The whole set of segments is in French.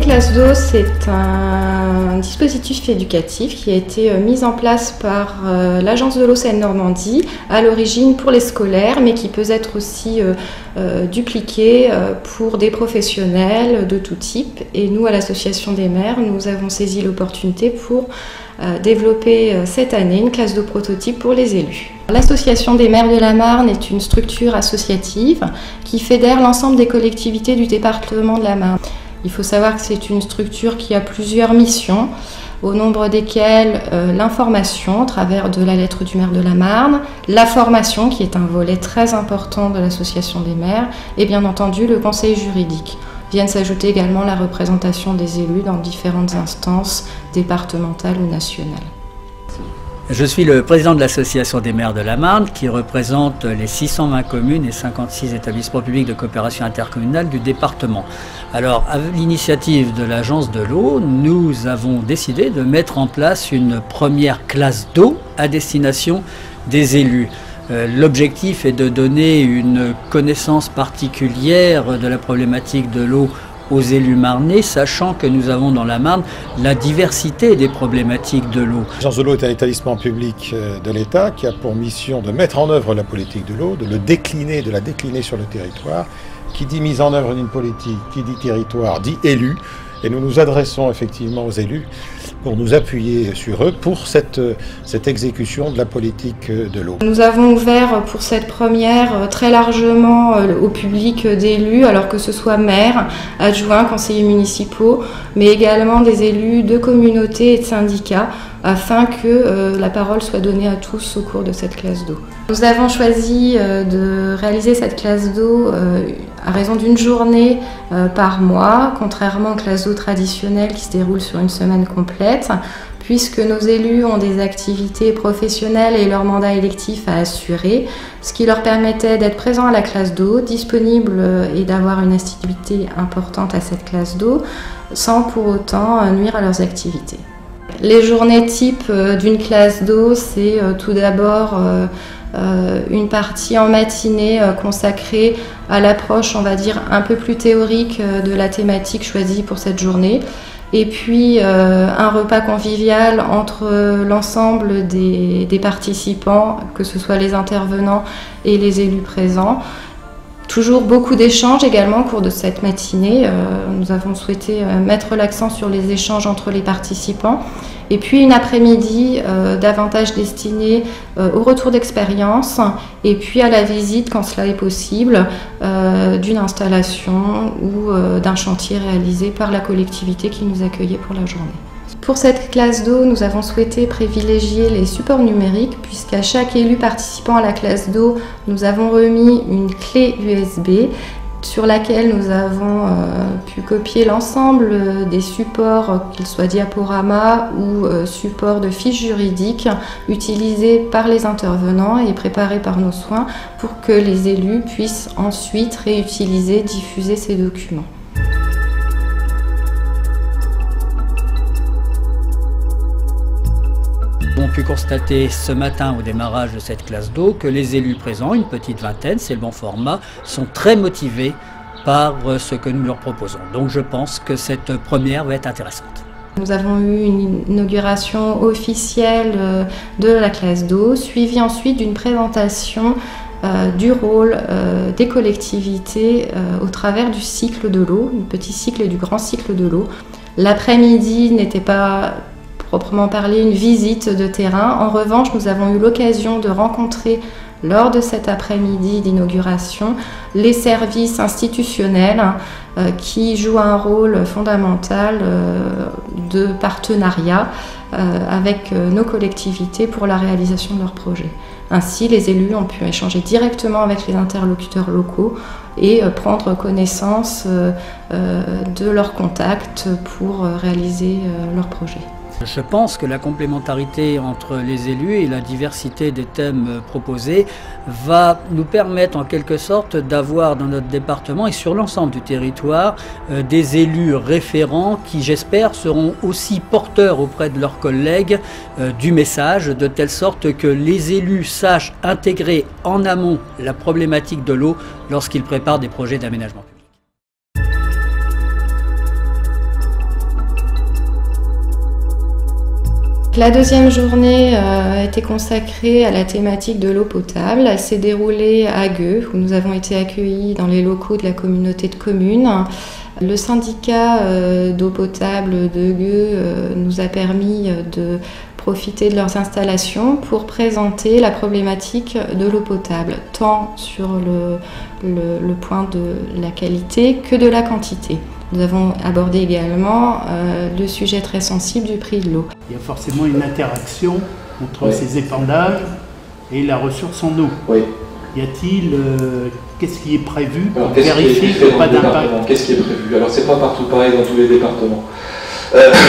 classe d'eau, c'est un dispositif éducatif qui a été mis en place par l'Agence de l'eau Seine-Normandie, à l'origine pour les scolaires, mais qui peut être aussi dupliqué pour des professionnels de tout type. Et nous, à l'Association des maires, nous avons saisi l'opportunité pour développer cette année une classe d'eau prototype pour les élus. L'Association des maires de la Marne est une structure associative qui fédère l'ensemble des collectivités du département de la Marne. Il faut savoir que c'est une structure qui a plusieurs missions, au nombre desquelles l'information au travers de la lettre du maire de la Marne, la formation qui est un volet très important de l'Association des maires et bien entendu le conseil juridique. Viennent s'ajouter également la représentation des élus dans différentes instances départementales ou nationales. Je suis le président de l'Association des maires de la Marne qui représente les 620 communes et 56 établissements publics de coopération intercommunale du département. Alors, à l'initiative de l'Agence de l'eau, nous avons décidé de mettre en place une première classe d'eau à destination des élus. L'objectif est de donner une connaissance particulière de la problématique de l'eau aux élus marnais, sachant que nous avons dans la Marne la diversité des problématiques de l'eau. L'Agence de l'eau est un établissement public de l'État qui a pour mission de mettre en œuvre la politique de l'eau, de la décliner sur le territoire. Qui dit mise en œuvre d'une politique, qui dit territoire, dit élu. Et nous nous adressons effectivement aux élus pour nous appuyer sur eux pour cette exécution de la politique de l'eau. Nous avons ouvert pour cette première très largement au public d'élus, alors que ce soit maires, adjoints, conseillers municipaux, mais également des élus de communautés et de syndicats, afin que la parole soit donnée à tous au cours de cette classe d'eau. Nous avons choisi de réaliser cette classe d'eau à raison d'une journée par mois, contrairement aux classes d'eau traditionnelles qui se déroulent sur une semaine complète, puisque nos élus ont des activités professionnelles et leur mandat électif à assurer, ce qui leur permettait d'être présents à la classe d'eau, disponibles et d'avoir une assiduité importante à cette classe d'eau, sans pour autant nuire à leurs activités. Les journées types d'une classe d'eau, c'est tout d'abord une partie en matinée consacrée à l'approche, on va dire, un peu plus théorique de la thématique choisie pour cette journée. Et puis un repas convivial entre l'ensemble des participants, que ce soit les intervenants et les élus présents. Toujours beaucoup d'échanges également au cours de cette matinée. Nous avons souhaité mettre l'accent sur les échanges entre les participants. Et puis une après-midi davantage destinée au retour d'expérience et puis à la visite, quand cela est possible, d'une installation ou d'un chantier réalisé par la collectivité qui nous accueillait pour la journée. Pour cette classe d'eau, nous avons souhaité privilégier les supports numériques puisqu'à chaque élu participant à la classe d'eau, nous avons remis une clé USB sur laquelle nous avons pu copier l'ensemble des supports, qu'ils soient diaporamas ou supports de fiches juridiques, utilisés par les intervenants et préparés par nos soins pour que les élus puissent ensuite réutiliser, diffuser ces documents. On a pu constater ce matin au démarrage de cette classe d'eau que les élus présents, une petite vingtaine, c'est le bon format, sont très motivés par ce que nous leur proposons. Donc je pense que cette première va être intéressante. Nous avons eu une inauguration officielle de la classe d'eau, suivie ensuite d'une présentation du rôle des collectivités au travers du cycle de l'eau, du petit cycle et du grand cycle de l'eau. L'après-midi n'était pas proprement parler une visite de terrain. En revanche, nous avons eu l'occasion de rencontrer lors de cet après-midi d'inauguration les services institutionnels qui jouent un rôle fondamental de partenariat avec nos collectivités pour la réalisation de leurs projets. Ainsi, les élus ont pu échanger directement avec les interlocuteurs locaux et prendre connaissance de leurs contacts pour réaliser leurs projets. Je pense que la complémentarité entre les élus et la diversité des thèmes proposés va nous permettre en quelque sorte d'avoir dans notre département et sur l'ensemble du territoire des élus référents qui, j'espère, seront aussi porteurs auprès de leurs collègues du message, de telle sorte que les élus sachent intégrer en amont la problématique de l'eau lorsqu'ils préparent des projets d'aménagement public. La deuxième journée a été consacrée à la thématique de l'eau potable. Elle s'est déroulée à Gueux, où nous avons été accueillis dans les locaux de la communauté de communes. Le syndicat d'eau potable de Gueux nous a permis de profiter de leurs installations pour présenter la problématique de l'eau potable, tant sur le point de la qualité que de la quantité. Nous avons abordé également le sujet très sensible du prix de l'eau. Il y a forcément une interaction entre ces épandages et la ressource en eau. Oui. Y a-t-il, qu'est-ce qui est prévu pour vérifier qu'il n'y a pas d'impact? Qu'est-ce qui est prévu? Alors c'est pas partout pareil dans tous les départements.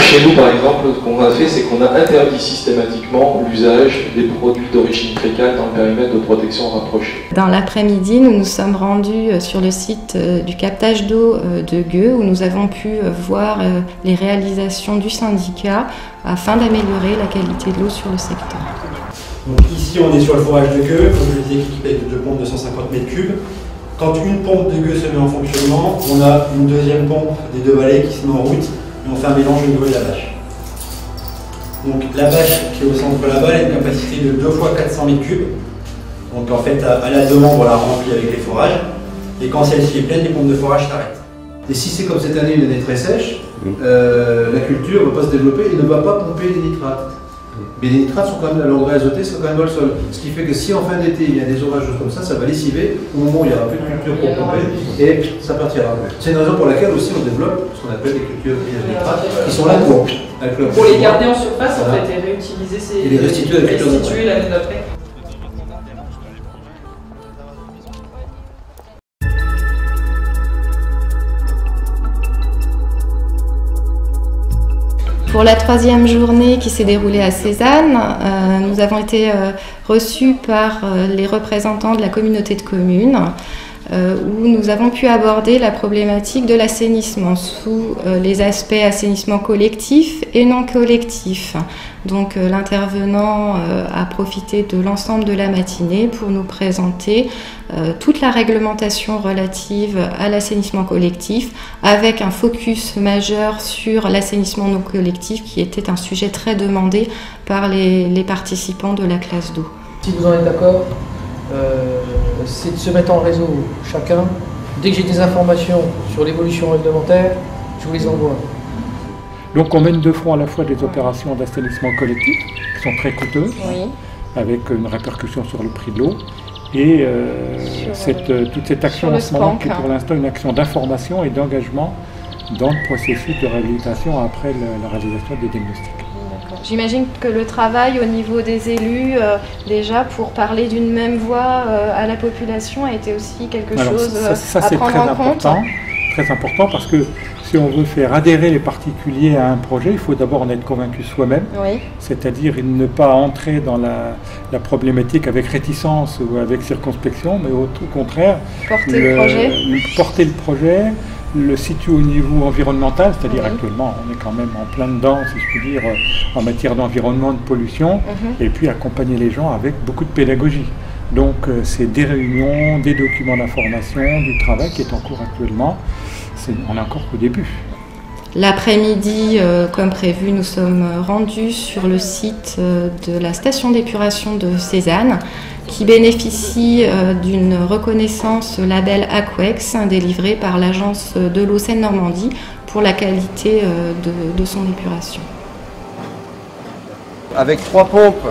Chez nous, par exemple, ce qu'on a fait, c'est qu'on a interdit systématiquement l'usage des produits d'origine fécale dans le périmètre de protection rapproché. Dans l'après-midi, nous nous sommes rendus sur le site du captage d'eau de Gueux, où nous avons pu voir les réalisations du syndicat afin d'améliorer la qualité de l'eau sur le secteur. Donc ici, on est sur le forage de Gueux, comme je le disais, équipé de deux pompes de 150 m3. Quand une pompe de Gueux se met en fonctionnement, on a une deuxième pompe des deux vallées qui se met en route. Et on fait un mélange au niveau de la bâche. Donc la bâche qui est au centre là-bas, elle a une capacité de 2 fois 400 m3. Donc en fait, à la demande, on la remplit avec les forages. Et quand celle-ci est pleine, les pompes de forage s'arrêtent. Et si c'est comme cette année, une année très sèche, la culture ne va pas se développer et ne va pas pomper les nitrates. Mais les nitrates sont quand même, l'engrais azoté, sont quand même dans le sol. Ce qui fait que si en fin d'été il y a des orages comme ça va lessiver au moment où il n'y aura plus de culture pour pomper et ça partira. C'est une raison pour laquelle aussi on développe ce qu'on appelle des cultures nitrates qui sont là pour les garder en surface en fait et réutiliser ces. Et les restituer l'année d'après. Pour la troisième journée qui s'est déroulée à Cézanne, nous avons été reçus par les représentants de la communauté de communes où nous avons pu aborder la problématique de l'assainissement sous les aspects assainissement collectif et non collectif. Donc l'intervenant a profité de l'ensemble de la matinée pour nous présenter toute la réglementation relative à l'assainissement collectif avec un focus majeur sur l'assainissement non collectif qui était un sujet très demandé par les participants de la classe d'eau. Si vous en êtes d'accord, c'est de se mettre en réseau chacun. Dès que j'ai des informations sur l'évolution réglementaire, je vous les envoie. Donc on mène de front à la fois des opérations d'assainissement collectif qui sont très coûteuses, avec une répercussion sur le prix de l'eau, et toute cette action en ce moment qui est pour l'instant une action d'information et d'engagement dans le processus de réhabilitation après la réalisation des diagnostics. J'imagine que le travail au niveau des élus, déjà pour parler d'une même voix à la population, a été aussi quelque chose à prendre en compte. Très important parce que si on veut faire adhérer les particuliers à un projet, il faut d'abord en être convaincu soi-même, c'est-à-dire ne pas entrer dans la problématique avec réticence ou avec circonspection, mais au contraire, porter le projet, le situer au niveau environnemental, c'est-à-dire actuellement on est quand même en plein dedans, si je puis dire, en matière d'environnement, de pollution, et puis accompagner les gens avec beaucoup de pédagogie. Donc c'est des réunions, des documents d'information, du travail qui est en cours actuellement. On n'est encore qu'au début. L'après-midi, comme prévu, nous sommes rendus sur le site de la station d'épuration de Cézanne qui bénéficie d'une reconnaissance label Aquex délivrée par l'agence de l'eau Seine-Normandie pour la qualité de son épuration. Avec 3 pompes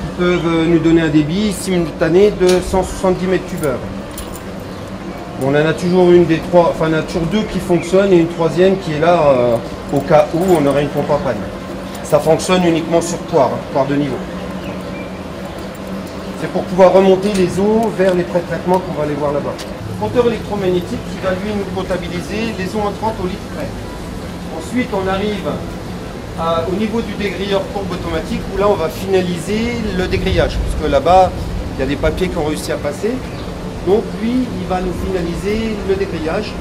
qui peuvent nous donner un débit simultané de 170 m3. On en a toujours une des trois, enfin on a toujours 2 qui fonctionnent et une troisième qui est là au cas où on aurait une pompe en panne. Ça fonctionne uniquement sur poire de niveau. C'est pour pouvoir remonter les eaux vers les pré-traitements qu'on va aller voir là-bas. Le compteur électromagnétique qui va lui nous comptabiliser les eaux entrantes au litre près. Ensuite on arrive au niveau du dégrilleur courbe automatique où là on va finaliser le dégrillage parce que là-bas il y a des papiers qui ont réussi à passer. Donc lui, il va nous finaliser le dégrillage.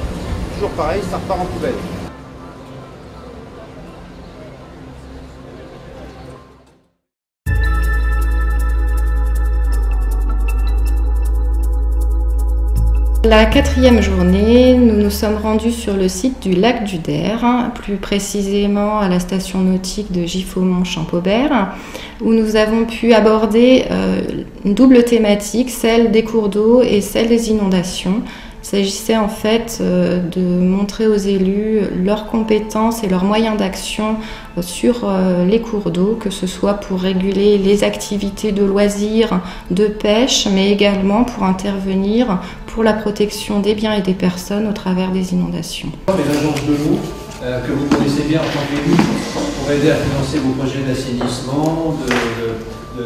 Toujours pareil, ça repart en poubelle. La quatrième journée, nous nous sommes rendus sur le site du lac du Der, plus précisément à la station nautique de Giffaumont-Champaubert, où nous avons pu aborder une double thématique, celle des cours d'eau et celle des inondations. Il s'agissait en fait de montrer aux élus leurs compétences et leurs moyens d'action sur les cours d'eau, que ce soit pour réguler les activités de loisirs, de pêche, mais également pour intervenir pour la protection des biens et des personnes au travers des inondations. Les agences de l'eau, que vous connaissez bien en tant qu'élu, pour aider à financer vos projets d'assainissement, d'eau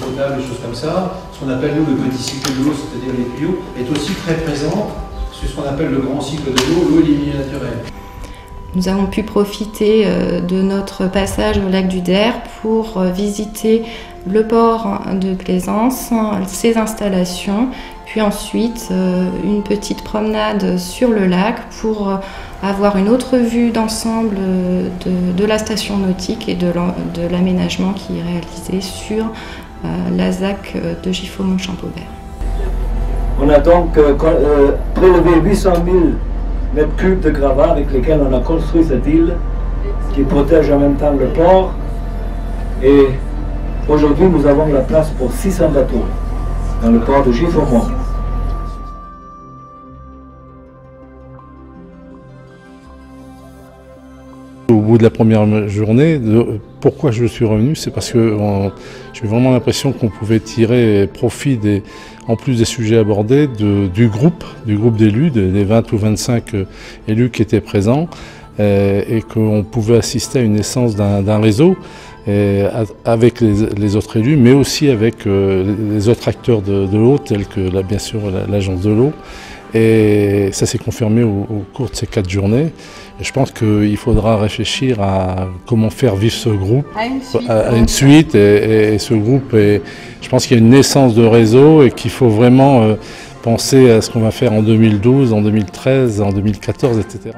potable, des choses comme ça. Ce qu'on appelle nous le petit cycle de l'eau, c'est-à-dire les tuyaux, est aussi très présent sur ce qu'on appelle le grand cycle de l'eau et les milieux naturels. Nous avons pu profiter de notre passage au lac du Der pour visiter le port de Plaisance, ses installations, puis ensuite une petite promenade sur le lac pour avoir une autre vue d'ensemble de la station nautique et de l'aménagement qui est réalisé sur la ZAC de Giffaumont-Champaubert. On a donc prélevé 800 000 mètres cubes de gravats avec lesquels on a construit cette île qui protège en même temps le port. Et aujourd'hui, nous avons la place pour 600 bateaux dans le port de Giffaumont. Au bout de la première journée, pourquoi je suis revenu, c'est parce que j'ai eu vraiment l'impression qu'on pouvait tirer profit, en plus des sujets abordés, du groupe d'élus, des 20 ou 25 élus qui étaient présents, et qu'on pouvait assister à une naissance d'un réseau avec les autres élus, mais aussi avec les autres acteurs de l'eau, tels que bien sûr l'agence de l'eau. Et ça s'est confirmé au cours de ces 4 journées. Et je pense qu'il faudra réfléchir à comment faire vivre ce groupe à une suite. Et ce groupe, je pense qu'il y a une naissance de réseau et qu'il faut vraiment penser à ce qu'on va faire en 2012, en 2013, en 2014, etc.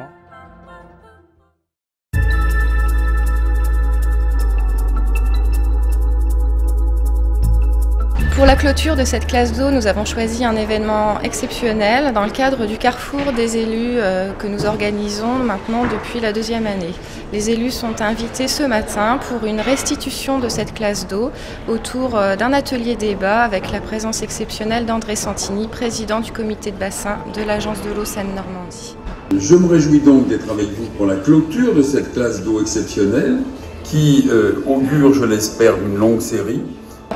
Pour la clôture de cette classe d'eau, nous avons choisi un événement exceptionnel dans le cadre du carrefour des élus que nous organisons maintenant depuis la 2e année. Les élus sont invités ce matin pour une restitution de cette classe d'eau autour d'un atelier débat avec la présence exceptionnelle d'André Santini, président du comité de bassin de l'agence de l'eau Seine-Normandie. Je me réjouis donc d'être avec vous pour la clôture de cette classe d'eau exceptionnelle qui augure, je l'espère, d'une longue série.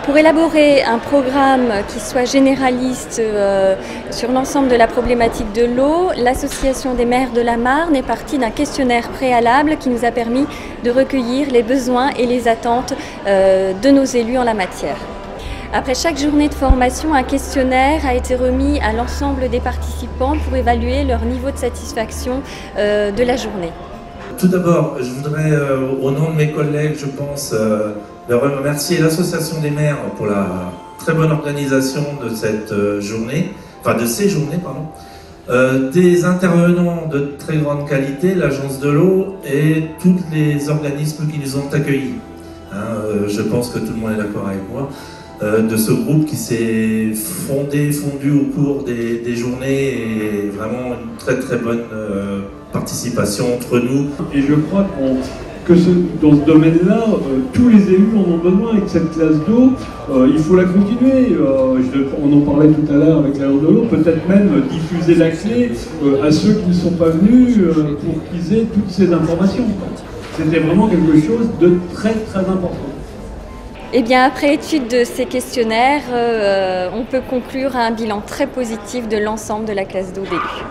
Pour élaborer un programme qui soit généraliste sur l'ensemble de la problématique de l'eau, l'Association des maires de la Marne est partie d'un questionnaire préalable qui nous a permis de recueillir les besoins et les attentes de nos élus en la matière. Après chaque journée de formation, un questionnaire a été remis à l'ensemble des participants pour évaluer leur niveau de satisfaction de la journée. Tout d'abord, je voudrais, au nom de mes collègues, je pense, de remercier l'Association des maires pour la très bonne organisation de cette journée, enfin de ces journées, pardon, des intervenants de très grande qualité, l'agence de l'eau et tous les organismes qui nous ont accueillis. Je pense que tout le monde est d'accord avec moi. De ce groupe qui s'est fondu au cours des journées et vraiment une très très bonne participation entre nous. Et je crois que dans ce domaine-là, tous les élus en ont besoin et que cette classe d'eau, il faut la continuer. On en parlait tout à l'heure avec l'agence de l'eau, peut-être même diffuser la clé à ceux qui ne sont pas venus pour qu'ils aient toutes ces informations. C'était vraiment quelque chose de très très important. Eh bien, après étude de ces questionnaires, on peut conclure à un bilan très positif de l'ensemble de la classe d'eau d'élus.